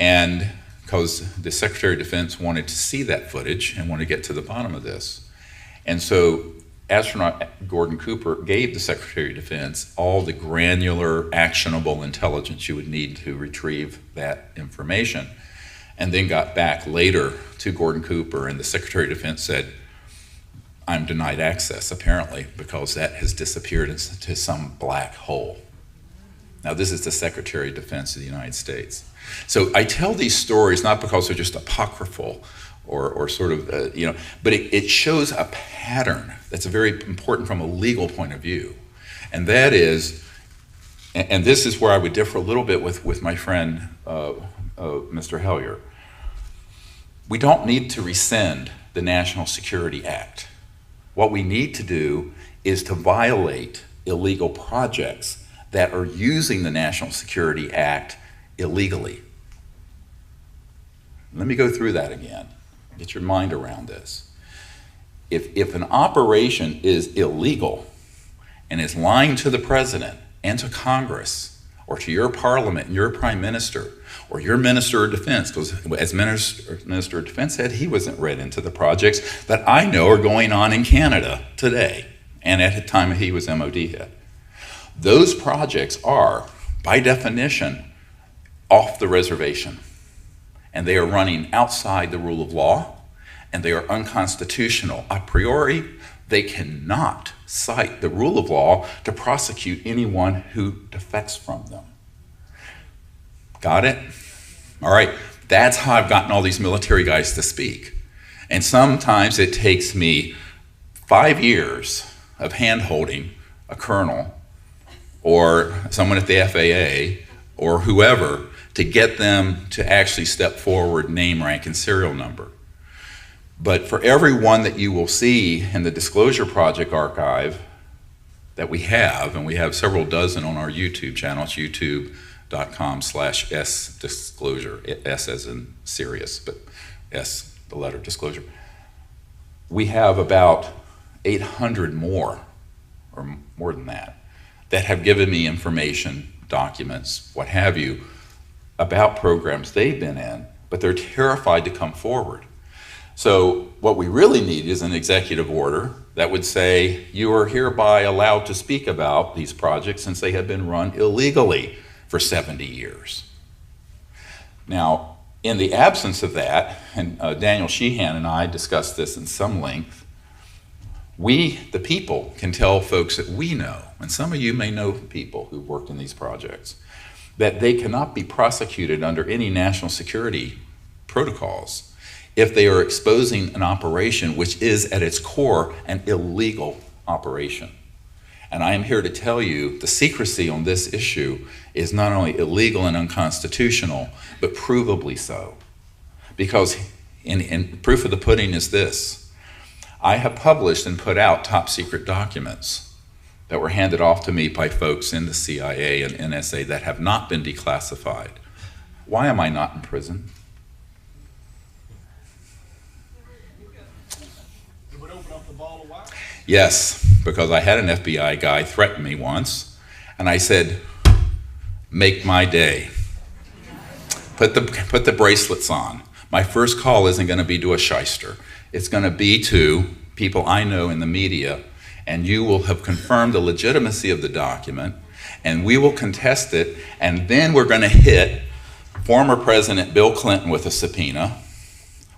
And because the Secretary of Defense wanted to see that footage and wanted to get to the bottom of this. And so astronaut Gordon Cooper gave the Secretary of Defense all the granular, actionable intelligence you would need to retrieve that information, and then got back later to Gordon Cooper, and the Secretary of Defense said, I'm denied access, apparently, because that has disappeared into some black hole. Now, this is the Secretary of Defense of the United States. So I tell these stories not because they're just apocryphal or sort of, but it shows a pattern that's very important from a legal point of view. And that is, and this is where I would differ a little bit with my friend, Mr. Hellier. We don't need to rescind the National Security Act. What we need to do is to violate illegal projects that are using the National Security Act illegally. Let me go through that again. Get your mind around this. If an operation is illegal and is lying to the president and to Congress or to your parliament and your prime minister or your minister of defense, because as minister of defense said, he wasn't read into the projects that I know are going on in Canada today and at the time he was MOD head. Those projects are, by definition, off the reservation. And they are running outside the rule of law, and they are unconstitutional. A priori, they cannot cite the rule of law to prosecute anyone who defects from them. Got it? All right, that's how I've gotten all these military guys to speak. And sometimes it takes me 5 years of hand-holding a colonel or someone at the FAA or whoever to get them to actually step forward, name, rank, and serial number. But for every one that you will see in the Disclosure Project archive that we have, and we have several dozen on our YouTube channel, it's youtube.com/S-disclosure, S as in serious, but S, the letter disclosure. We have about 800 more, or more than that have given me information, documents, what have you, about programs they've been in, but they're terrified to come forward. So what we really need is an executive order that would say, you are hereby allowed to speak about these projects since they have been run illegally for 70 years. Now, in the absence of that, and Daniel Sheehan and I discussed this in some length, we, the people, can tell folks that we know, and some of you may know people who worked in these projects, that they cannot be prosecuted under any national security protocols if they are exposing an operation which is at its core an illegal operation. And I am here to tell you the secrecy on this issue is not only illegal and unconstitutional, but provably so. Because in proof of the pudding is this: I have published and put out top secret documents that were handed off to me by folks in the CIA and NSA that have not been declassified. Why am I not in prison? It would open up the ball of wax? Yes, because I had an FBI guy threaten me once, and I said, make my day. Put the bracelets on. My first call isn't going to be to a shyster. It's going to be to people I know in the media, and you will have confirmed the legitimacy of the document, and we will contest it, and then we're going to hit former President Bill Clinton with a subpoena.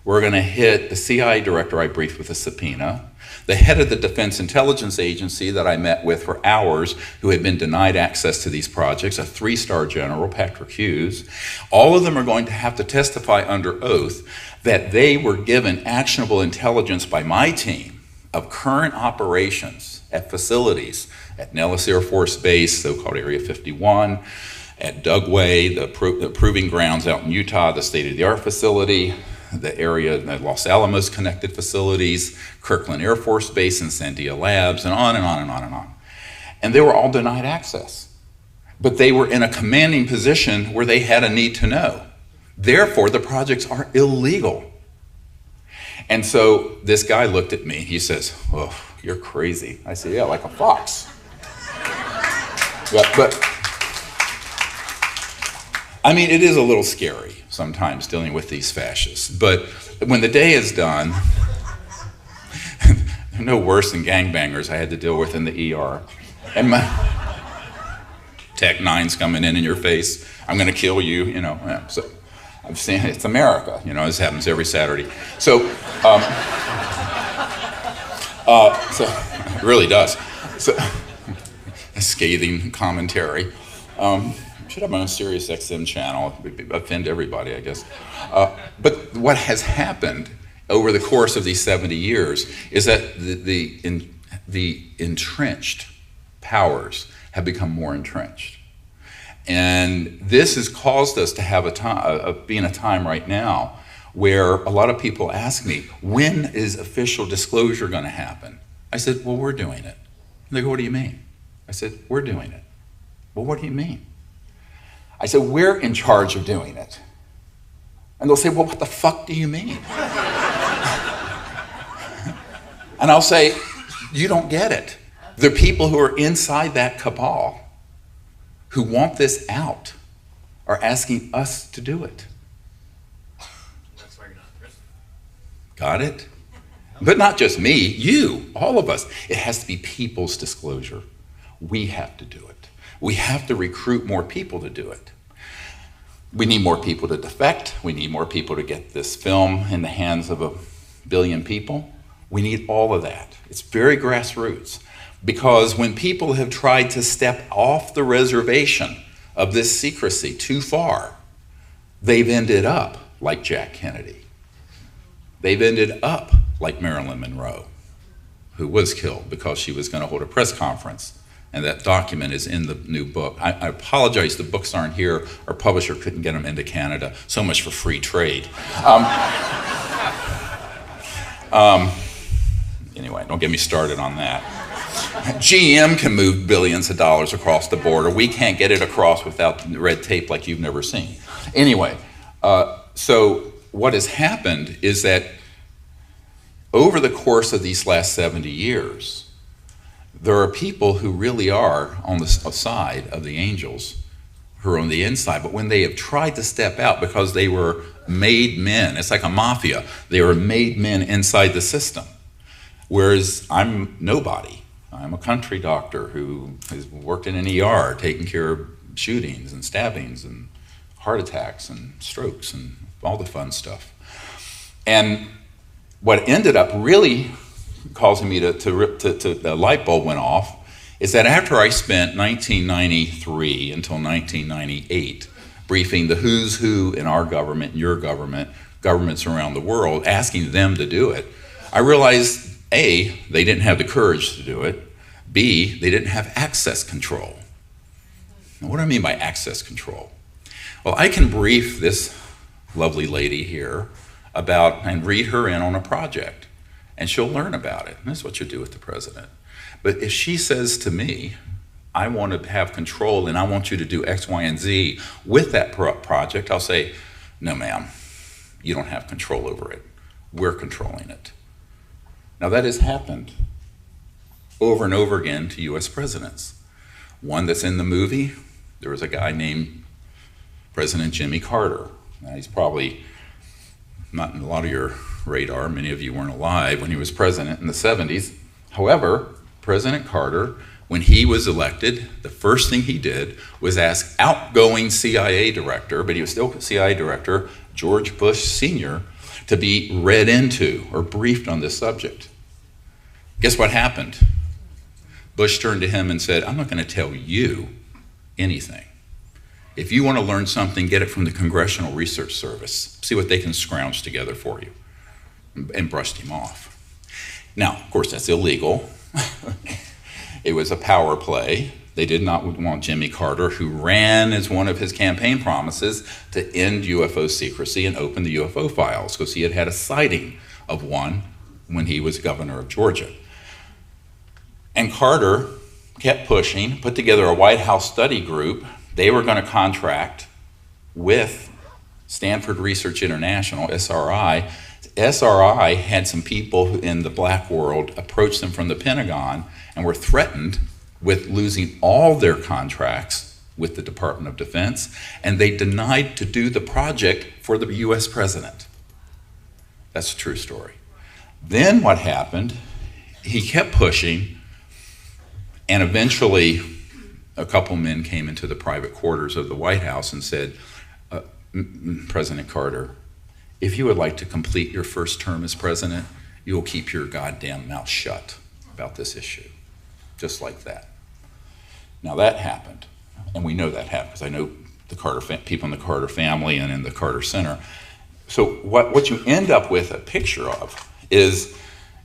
We're going to hit the CIA director I briefed with a subpoena, the head of the Defense Intelligence Agency that I met with for hours who had been denied access to these projects, a 3-star general, Patrick Hughes. All of them are going to have to testify under oath that they were given actionable intelligence by my team of current operations at facilities at Nellis Air Force Base, so-called Area 51, at Dugway, the proving grounds out in Utah, the state-of-the-art facility, the area, the Los Alamos connected facilities, Kirkland Air Force Base and Sandia Labs, and on and on and on and on. And they were all denied access. But they were in a commanding position where they had a need to know. Therefore, the projects are illegal. And so this guy looked at me, he says, oh, you're crazy. I said, yeah, like a fox. But I mean, it is a little scary. sometimes dealing with these fascists. But when the day is done, they're no worse than gangbangers I had to deal with in the ER. And my Tech 9's coming in your face. I'm going to kill you, you know. Yeah, so I'm saying it's America, you know. This happens every Saturday. So, so it really does. So, a scathing commentary. Should have my own Sirius XM channel. Offend everybody, I guess. But what has happened over the course of these 70 years is that the entrenched powers have become more entrenched. And this has caused us to have be in a time right now where a lot of people ask me, when is official disclosure going to happen? I said, well, we're doing it. And they go, what do you mean? I said, we're doing it. Well, what do you mean? I said, we're in charge of doing it. And they'll say, well, what the fuck do you mean? And I'll say, you don't get it. The people who are inside that cabal who want this out are asking us to do it. That's why you're not in prison. Got it? But not just me, you, all of us. It has to be people's disclosure. We have to do it. We have to recruit more people to do it. We need more people to defect. We need more people to get this film in the hands of 1 billion people. We need all of that. It's very grassroots. Because when people have tried to step off the reservation of this secrecy too far, they've ended up like Jack Kennedy. They've ended up like Marilyn Monroe, who was killed because she was going to hold a press conference. And that document is in the new book. I apologize, the books aren't here. Our publisher couldn't get them into Canada. So much for free trade. Anyway, don't get me started on that. GM can move billions of dollars across the border. We can't get it across without red tape like you've never seen. Anyway, so what has happened is that over the course of these last 70 years, there are people who really are on the side of the angels, who are on the inside, but when they have tried to step out because they were made men, it's like a mafia, they were made men inside the system. Whereas I'm nobody. I'm a country doctor who has worked in an ER, taking care of shootings and stabbings and heart attacks and strokes and all the fun stuff. And what ended up really causing me the light bulb went off is that after I spent 1993 until 1998 briefing the who's who in our government, your government, governments around the world, asking them to do it, I realized A, they didn't have the courage to do it. B, they didn't have access control. Now, what do I mean by access control? Well, I can brief this lovely lady here about and read her in on a project, and she'll learn about it. And that's what you do with the president. But if she says to me, I want to have control and I want you to do X, Y, and Z with that project, I'll say, no, ma'am, you don't have control over it. We're controlling it. Now that has happened over and over again to US presidents. One that's in the movie, there was a guy named President Jimmy Carter. Now he's probably not in a lot of your radar. Many of you weren't alive when he was president in the 70s. However, President Carter, when he was elected, the first thing he did was ask outgoing CIA director, but he was still CIA director, George Bush Sr., to be read into or briefed on this subject. Guess what happened? Bush turned to him and said, I'm not going to tell you anything. If you want to learn something, get it from the Congressional Research Service. See what they can scrounge together for you. And brushed him off. Now, of course, that's illegal. It was a power play. They did not want Jimmy Carter, who ran as one of his campaign promises to end UFO secrecy and open the UFO files, because he had had a sighting of one when he was governor of Georgia. And Carter kept pushing, put together a White House study group. They were going to contract with Stanford Research International, SRI. SRI had some people in the black world approach them from the Pentagon and were threatened with losing all their contracts with the Department of Defense, and they denied to do the project for the US president. That's a true story. Then what happened, he kept pushing, and eventually a couple men came into the private quarters of the White House and said, President Carter, if you would like to complete your first term as president, you'll keep your goddamn mouth shut about this issue. Just like that. Now that happened, and we know that happened because I know the Carter people in the Carter family and in the Carter Center. So what you end up with a picture of is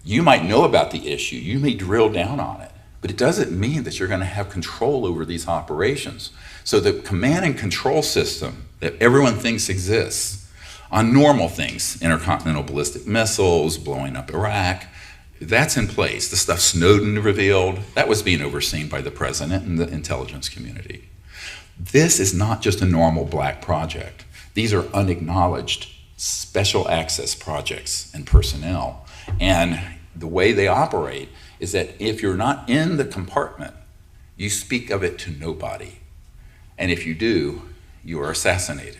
you might know about the issue, you may drill down on it, but it doesn't mean that you're going to have control over these operations. So the command and control system that everyone thinks exists on normal things, intercontinental ballistic missiles, blowing up Iraq, that's in place. The stuff Snowden revealed, that was being overseen by the president and the intelligence community. This is not just a normal black project. These are unacknowledged special access projects and personnel. And the way they operate is that if you're not in the compartment, you speak of it to nobody. And if you do, you are assassinated.